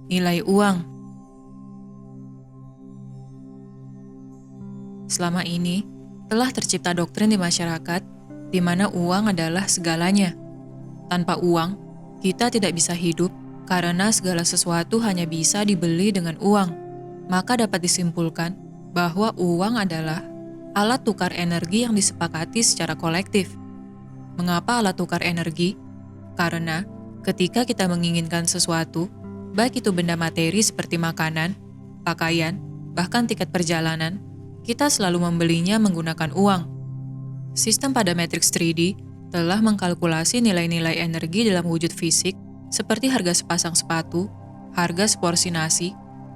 Nilai uang. Selama ini, telah tercipta doktrin di masyarakat di mana uang adalah segalanya. Tanpa uang, kita tidak bisa hidup karena segala sesuatu hanya bisa dibeli dengan uang. Maka dapat disimpulkan bahwa uang adalah alat tukar energi yang disepakati secara kolektif. Mengapa alat tukar energi? Karena ketika kita menginginkan sesuatu, baik itu benda materi seperti makanan, pakaian, bahkan tiket perjalanan, kita selalu membelinya menggunakan uang. Sistem pada matriks 3D telah mengkalkulasi nilai-nilai energi dalam wujud fisik seperti harga sepasang sepatu, harga seporsi nasi,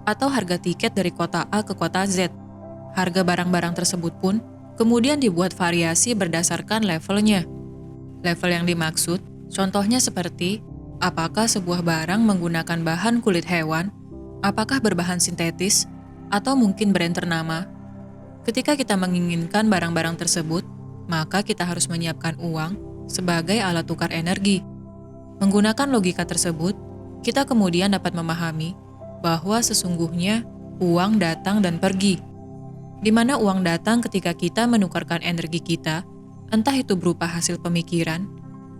atau harga tiket dari kota A ke kota Z. Harga barang-barang tersebut pun kemudian dibuat variasi berdasarkan levelnya. Level yang dimaksud, contohnya seperti apakah sebuah barang menggunakan bahan kulit hewan, apakah berbahan sintetis, atau mungkin brand ternama. Ketika kita menginginkan barang-barang tersebut, maka kita harus menyiapkan uang sebagai alat tukar energi. Menggunakan logika tersebut, kita kemudian dapat memahami bahwa sesungguhnya uang datang dan pergi. Di mana uang datang ketika kita menukarkan energi kita, entah itu berupa hasil pemikiran,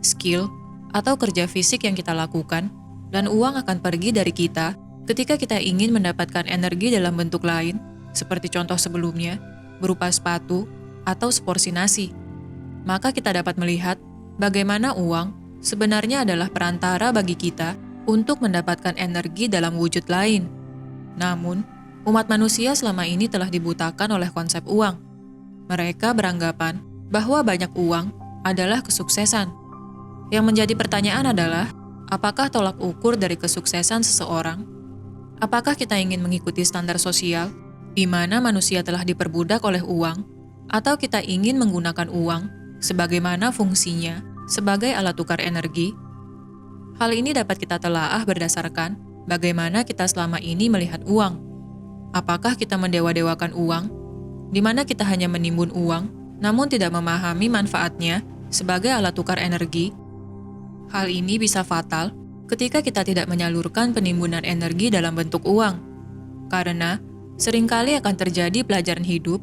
skill, atau kerja fisik yang kita lakukan, dan uang akan pergi dari kita ketika kita ingin mendapatkan energi dalam bentuk lain, seperti contoh sebelumnya, berupa sepatu atau seporsi nasi. Maka kita dapat melihat bagaimana uang sebenarnya adalah perantara bagi kita untuk mendapatkan energi dalam wujud lain. Namun, umat manusia selama ini telah dibutakan oleh konsep uang. Mereka beranggapan bahwa banyak uang adalah kesuksesan. Yang menjadi pertanyaan adalah, apakah tolak ukur dari kesuksesan seseorang? Apakah kita ingin mengikuti standar sosial di mana manusia telah diperbudak oleh uang, atau kita ingin menggunakan uang sebagaimana fungsinya sebagai alat tukar energi? Hal ini dapat kita telaah berdasarkan bagaimana kita selama ini melihat uang. Apakah kita mendewa-dewakan uang, di mana kita hanya menimbun uang, namun tidak memahami manfaatnya sebagai alat tukar energi? Hal ini bisa fatal ketika kita tidak menyalurkan penimbunan energi dalam bentuk uang, karena seringkali akan terjadi pelajaran hidup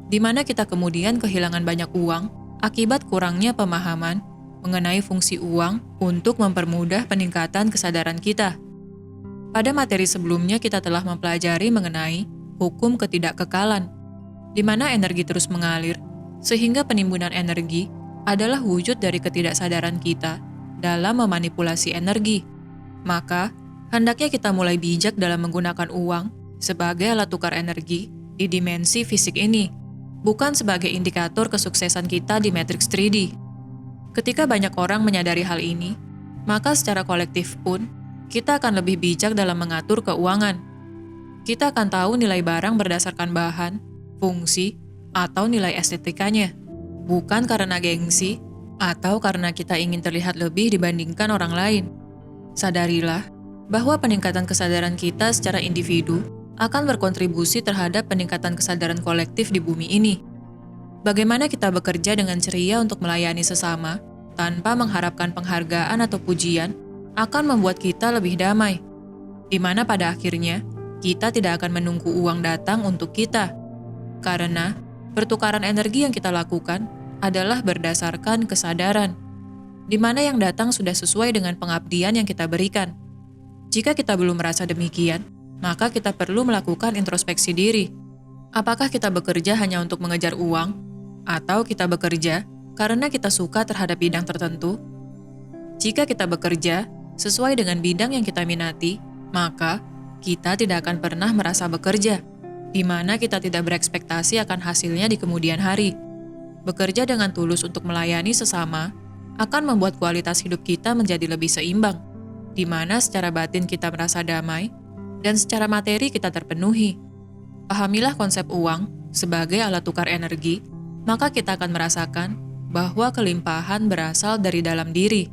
di mana kita kemudian kehilangan banyak uang akibat kurangnya pemahaman mengenai fungsi uang untuk mempermudah peningkatan kesadaran kita. Pada materi sebelumnya kita telah mempelajari mengenai hukum ketidakkekalan, di mana energi terus mengalir, sehingga penimbunan energi adalah wujud dari ketidaksadaran kita dalam memanipulasi energi. Maka, hendaknya kita mulai bijak dalam menggunakan uang sebagai alat tukar energi di dimensi fisik ini, bukan sebagai indikator kesuksesan kita di matriks 3D. Ketika banyak orang menyadari hal ini, maka secara kolektif pun, kita akan lebih bijak dalam mengatur keuangan. Kita akan tahu nilai barang berdasarkan bahan, fungsi, atau nilai estetikanya, bukan karena gengsi atau karena kita ingin terlihat lebih dibandingkan orang lain. Sadarilah bahwa peningkatan kesadaran kita secara individu akan berkontribusi terhadap peningkatan kesadaran kolektif di bumi ini. Bagaimana kita bekerja dengan ceria untuk melayani sesama, tanpa mengharapkan penghargaan atau pujian, akan membuat kita lebih damai. Di mana pada akhirnya, kita tidak akan menunggu uang datang untuk kita. Karena, pertukaran energi yang kita lakukan adalah berdasarkan kesadaran, di mana yang datang sudah sesuai dengan pengabdian yang kita berikan. Jika kita belum merasa demikian, maka kita perlu melakukan introspeksi diri. Apakah kita bekerja hanya untuk mengejar uang, atau kita bekerja karena kita suka terhadap bidang tertentu? Jika kita bekerja sesuai dengan bidang yang kita minati, maka kita tidak akan pernah merasa bekerja, di mana kita tidak berekspektasi akan hasilnya di kemudian hari. Bekerja dengan tulus untuk melayani sesama akan membuat kualitas hidup kita menjadi lebih seimbang, di mana secara batin kita merasa damai, dan secara materi kita terpenuhi. Pahamilah konsep uang sebagai alat tukar energi, maka kita akan merasakan bahwa kelimpahan berasal dari dalam diri.